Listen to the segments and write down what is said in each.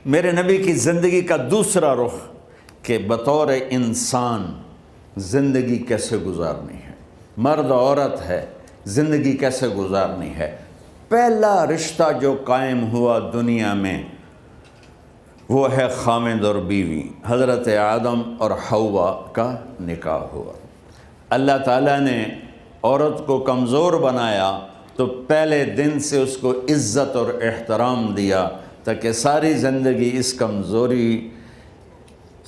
میرے نبی کی زندگی کا دوسرا رخ کہ بطور انسان زندگی کیسے گزارنی ہے، مرد عورت ہے زندگی کیسے گزارنی ہے۔ پہلا رشتہ جو قائم ہوا دنیا میں وہ ہے خامد اور بیوی، حضرت آدم اور حوا کا نکاح ہوا۔ اللہ تعالیٰ نے عورت کو کمزور بنایا تو پہلے دن سے اس کو عزت اور احترام دیا تاکہ ساری زندگی اس کمزوری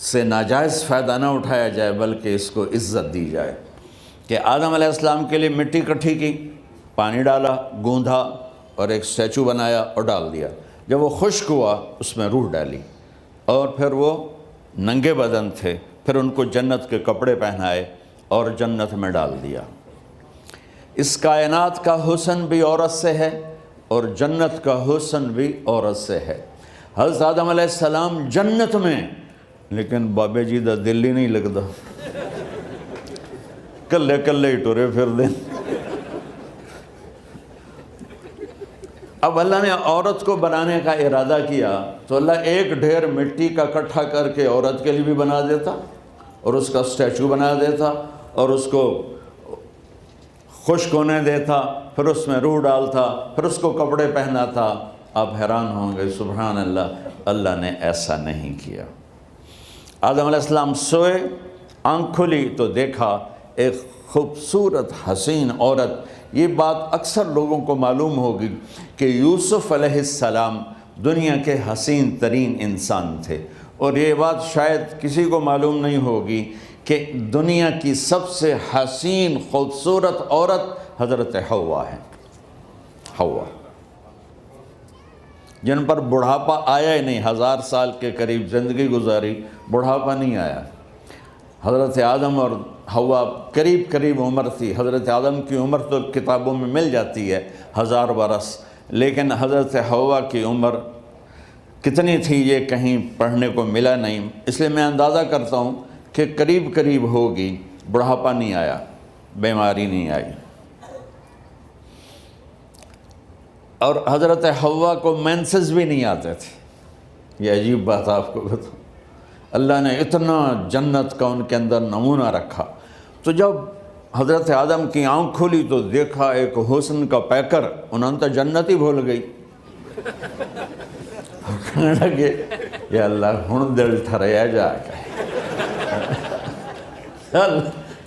سے ناجائز فائدہ نہ اٹھایا جائے بلکہ اس کو عزت دی جائے۔ کہ آدم علیہ السلام کے لیے مٹی اکٹھی کی، پانی ڈالا، گوندھا اور ایک اسٹیچو بنایا اور ڈال دیا۔ جب وہ خشک ہوا اس میں روح ڈالی اور پھر وہ ننگے بدن تھے، پھر ان کو جنت کے کپڑے پہنائے اور جنت میں ڈال دیا۔ اس کائنات کا حسن بھی عورت سے ہے اور جنت کا حسن بھی عورت سے ہے۔ حضرت آدم علیہ السلام جنت میں، لیکن بابے جی دا دل ہی نہیں لگتا، کلے کلے ہی ٹورے پھر دیں۔ اب اللہ نے عورت کو بنانے کا ارادہ کیا تو اللہ ایک ڈھیر مٹی کا اکٹھا کر کے عورت کے لیے بھی بنا دیتا اور اس کا اسٹیچو بنا دیتا اور اس کو خشک ہونے دیتا، پھر اس میں روح ڈالتا، پھر اس کو کپڑے پہناتا۔ آپ حیران ہوں گے، سبحان اللہ، اللہ نے ایسا نہیں کیا۔ آدم علیہ السلام سوئے، آنکھ کھلی تو دیکھا ایک خوبصورت حسین عورت۔ یہ بات اکثر لوگوں کو معلوم ہوگی کہ یوسف علیہ السلام دنیا کے حسین ترین انسان تھے، اور یہ بات شاید کسی کو معلوم نہیں ہوگی کہ دنیا کی سب سے حسین خوبصورت عورت حضرت حوا ہے۔ حوا جن پر بڑھاپا آیا ہی نہیں، 1000 سال کے قریب زندگی گزاری، بڑھاپا نہیں آیا۔ حضرت آدم اور حوا قریب قریب عمر تھی۔ حضرت آدم کی عمر تو کتابوں میں مل جاتی ہے 1000 برس، لیکن حضرت حوا کی عمر کتنی تھی یہ کہیں پڑھنے کو ملا نہیں، اس لیے میں اندازہ کرتا ہوں کہ قریب قریب ہوگی۔ بڑھاپا نہیں آیا، بیماری نہیں آئی۔ اور حضرت حوا کو مینسز بھی نہیں آتے تھے۔ یہ عجیب بات آپ کو بتاؤں، اللہ نے اتنا جنت کا ان کے اندر نمونہ رکھا۔ تو جب حضرت آدم کی آنکھ کھلی تو دیکھا ایک حسن کا پیکر، انہوں نے تو جنت ہی بھول گئی۔ کہنے لگے یا اللہ ہن دل ٹھریا جا کے،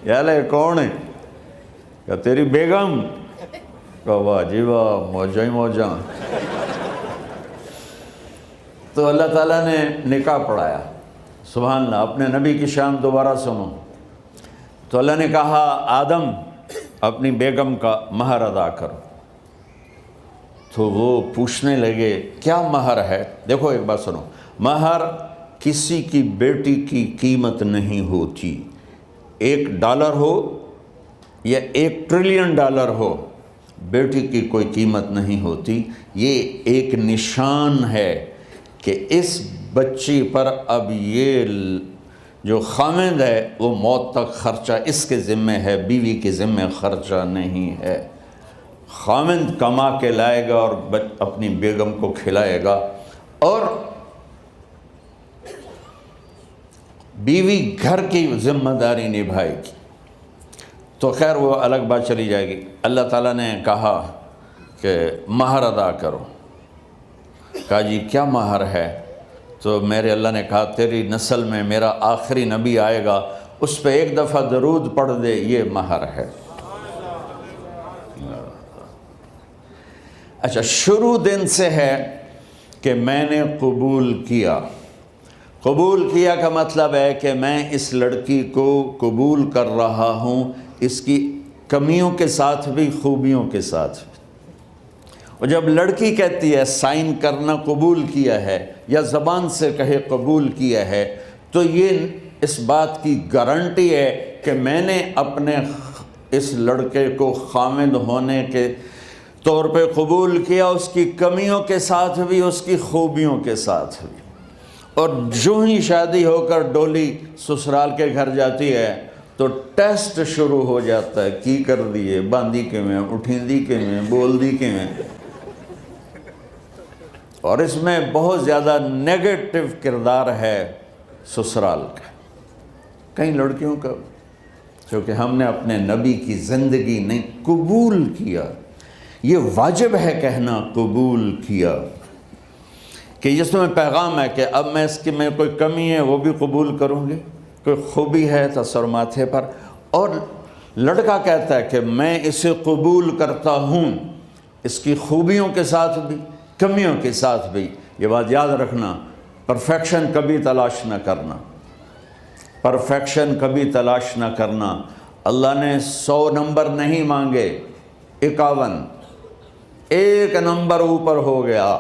یا اللہ کون ہے؟ کہ تیری بیگم۔ کہ واہ جی واہ، موجاں ہی موجاں۔ تو اللہ تعالیٰ نے نکاح پڑھایا۔ سبحان اللہ، اپنے نبی کی شان دوبارہ سنو۔ تو اللہ نے کہا آدم اپنی بیگم کا مہر ادا کرو۔ تو وہ پوچھنے لگے کیا مہر ہے؟ دیکھو ایک بات سنو، مہر کسی کی بیٹی کی قیمت نہیں ہوتی۔ $1 ہو یا $1 ٹریلین ہو، بیٹی کی کوئی قیمت نہیں ہوتی۔ یہ ایک نشان ہے کہ اس بچی پر اب یہ جو خامند ہے وہ موت تک خرچہ اس کے ذمہ ہے، بیوی کے ذمہ خرچہ نہیں ہے۔ خامند کما کے لائے گا اور اپنی بیگم کو کھلائے گا، اور بیوی گھر کی ذمہ داری نبھائے گی۔ تو خیر وہ الگ بات چلی جائے گی۔ اللہ تعالیٰ نے کہا کہ مہر ادا کرو۔ کہا جی کیا مہر ہے؟ تو میرے اللہ نے کہا تیری نسل میں میرا آخری نبی آئے گا، اس پہ ایک دفعہ درود پڑھ دے، یہ مہر ہے۔ اچھا، شروع دن سے ہے کہ میں نے قبول کیا۔ قبول کیا کا مطلب ہے کہ میں اس لڑکی کو قبول کر رہا ہوں، اس کی کمیوں کے ساتھ بھی خوبیوں کے ساتھ بھی۔ اور جب لڑکی کہتی ہے سائن کرنا قبول کیا ہے، یا زبان سے کہے قبول کیا ہے، تو یہ اس بات کی گارنٹی ہے کہ میں نے اپنے اس لڑکے کو خامد ہونے کے طور پہ قبول کیا، اس کی کمیوں کے ساتھ بھی، اس کی خوبیوں کے ساتھ بھی۔ اور جو ہی شادی ہو کر ڈولی سسرال کے گھر جاتی ہے تو ٹیسٹ شروع ہو جاتا ہے، کی کر دیے، باندھی کے میں، اٹھیندی کے میں، بول دی کے میں۔ اور اس میں بہت زیادہ نیگیٹو کردار ہے سسرال کا. کئی لڑکیوں کا چونکہ ہم نے اپنے نبی کی زندگی نہیں قبول کیا. یہ واجب ہے کہنا قبول کیا، کہ جس میں پیغام ہے کہ اب میں اس کی میں کوئی کمی ہے وہ بھی قبول کروں گی، کوئی خوبی ہے تو سر ماتھے پر. اور لڑکا کہتا ہے کہ میں اسے قبول کرتا ہوں، اس کی خوبیوں کے ساتھ بھی کمیوں کے ساتھ بھی. یہ بات یاد رکھنا، پرفیکشن کبھی تلاش نہ کرنا، پرفیکشن کبھی تلاش نہ کرنا. اللہ نے 100 نمبر نہیں مانگے، 51، ایک نمبر اوپر ہو گیا.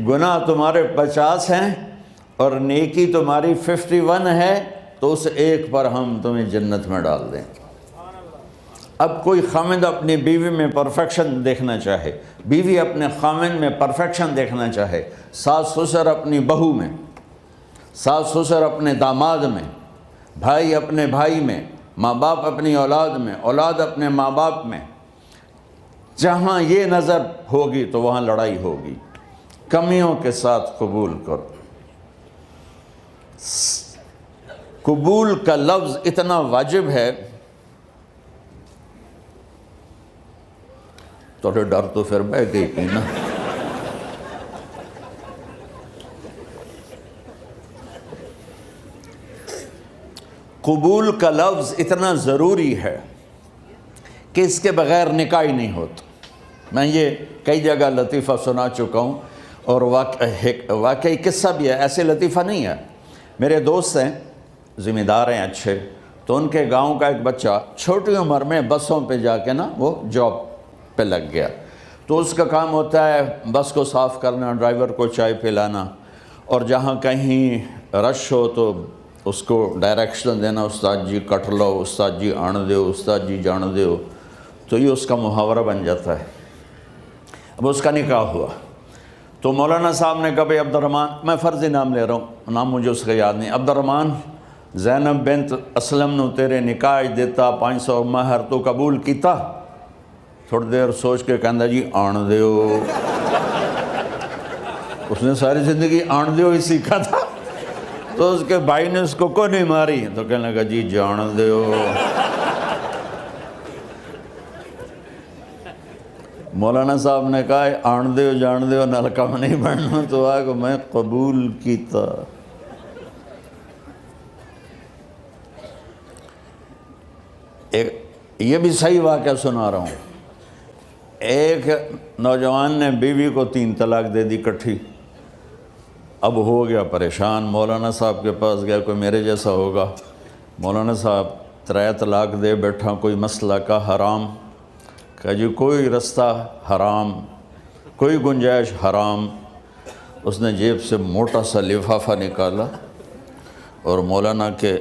گناہ تمہارے 50 ہیں اور نیکی تمہاری 51 ہے، تو اس ایک پر ہم تمہیں جنت میں ڈال دیں. اب کوئی خامند اپنی بیوی میں پرفیکشن دیکھنا چاہے، بیوی اپنے خامند میں پرفیکشن دیکھنا چاہے، ساس سسر اپنی بہو میں، ساس سسر اپنے داماد میں، بھائی اپنے بھائی میں، ماں باپ اپنی اولاد میں، اولاد اپنے ماں باپ میں، جہاں یہ نظر ہوگی تو وہاں لڑائی ہوگی. کمیوں کے ساتھ قبول کرو. قبول کا لفظ اتنا واجب ہے، تو ڈر تو پھر بہ گئی تھی نا. قبول کا لفظ اتنا ضروری ہے کہ اس کے بغیر نکاح ہی نہیں ہوتا. میں یہ کئی جگہ لطیفہ سنا چکا ہوں، اور واقعی قصہ بھی ہے، ایسے لطیفہ نہیں ہے. میرے دوست ہیں، ذمہ دار ہیں اچھے، تو ان کے گاؤں کا ایک بچہ چھوٹی عمر میں بسوں پہ جا کے نا وہ جاب پہ لگ گیا. تو اس کا کام ہوتا ہے بس کو صاف کرنا، ڈرائیور کو چائے پلانا، اور جہاں کہیں رش ہو تو اس کو ڈائریکشن دینا، استاد جی کٹ لو، استاد جی آن دیو، استاد جی جان دیو. تو یہ اس کا محاورہ بن جاتا ہے. اب اس کا نکاح ہوا تو مولانا صاحب نے کہا بھائی عبد الرحمن، میں فرضی نام لے رہا ہوں، نام مجھے اس کا یاد نہیں، عبد الرحمن زینب بنت اسلم نو تیرے نکاح دیتا 500 مہر تو قبول کیتا؟ تھوڑی دیر سوچ کے کہندا جی آن دیو. اس نے ساری زندگی آن دیو ہی سیکھا تھا. تو اس کے بھائی نے اس کو نہیں ماری تو کہنے لگا جی جان دیو. مولانا صاحب نے کہا آن دیو جان دیو نال کم نہیں بننا. تو آگے میں قبول کیتا. یہ بھی صحیح واقعہ سنا رہا ہوں. ایک نوجوان نے بیوی کو 3 طلاق دے دی کٹھی. اب ہو گیا پریشان، مولانا صاحب کے پاس گیا، کوئی میرے جیسا ہوگا. مولانا صاحب 3 طلاق دے بیٹھا، کوئی مسئلہ کا حرام. کہا جی کوئی رستہ حرام، کوئی گنجائش حرام. اس نے جیب سے موٹا سا لفافہ نکالا اور مولانا کے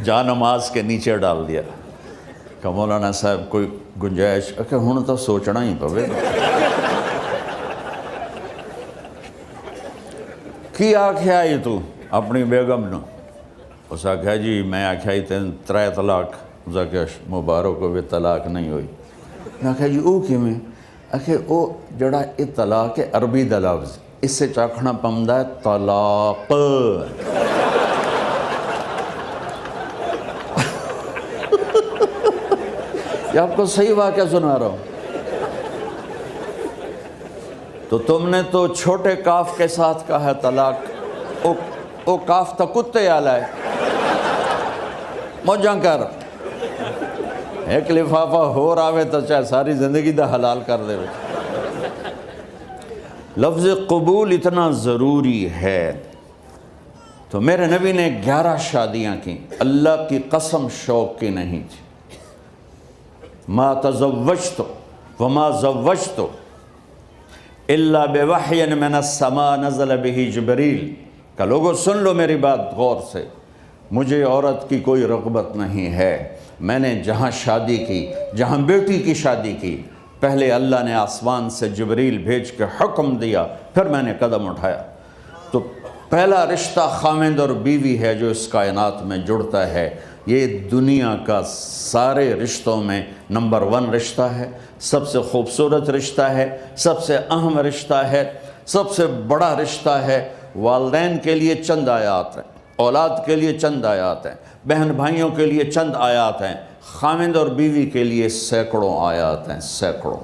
جا نماز کے نیچے ڈال دیا. کہ مولانا صاحب کوئی گنجائش؟ کہ ہن تو سوچنا ہی پوے. کی آکھیا یہ تو اپنی بیگم نو؟ اس آکھیا جی میں آکھیا ہی 3 طلاق. اس آکھیا مبارک ہوئے طلاق نہیں ہوئی. میں آکھیا جی او کیویں؟ آکھے او جڑا یہ طلاق ہے عربی دا لفظ، اس سے چاکھنا پمدا ہے طلاق. یہ آپ کو صحیح واقعہ سنا رہا ہوں. تو تم نے تو چھوٹے کاف کے ساتھ کہا ہے طلاق. او کاف تا کتے آلا ہے. موجاں کر ایک لفافہ ہو راوے تو چاہے ساری زندگی دا حلال کر دے. لفظ قبول اتنا ضروری ہے. تو میرے نبی نے 11 شادیاں کی. اللہ کی قسم شوق کی نہیں تھی. ما تزوجت وما زوجت الا بوحی من السماء نزل به جبریل. کہ لوگوں سن لو میری بات غور سے، مجھے عورت کی کوئی رغبت نہیں ہے. میں نے جہاں شادی کی، جہاں بیٹی کی شادی کی، پہلے اللہ نے آسمان سے جبریل بھیج کے حکم دیا، پھر میں نے قدم اٹھایا. تو پہلا رشتہ خاوند اور بیوی ہے جو اس کائنات میں جڑتا ہے. یہ دنیا کا سارے رشتوں میں نمبر 1 رشتہ ہے، سب سے خوبصورت رشتہ ہے، سب سے اہم رشتہ ہے، سب سے بڑا رشتہ ہے۔ والدین کے لیے چند آیات ہیں، اولاد کے لیے چند آیات ہیں، بہن بھائیوں کے لیے چند آیات ہیں، خاوند اور بیوی کے لیے سینکڑوں آیات ہیں، سینکڑوں۔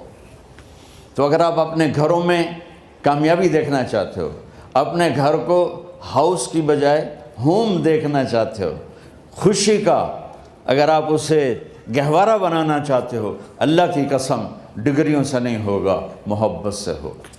تو اگر آپ اپنے گھروں میں کامیابی دیکھنا چاہتے ہو، اپنے گھر کو ہاؤس کی بجائے ہوم دیکھنا چاہتے ہو، خوشی کا اگر آپ اسے گہوارہ بنانا چاہتے ہو، اللہ کی قسم ڈگریوں سے نہیں ہوگا، محبت سے ہوگا۔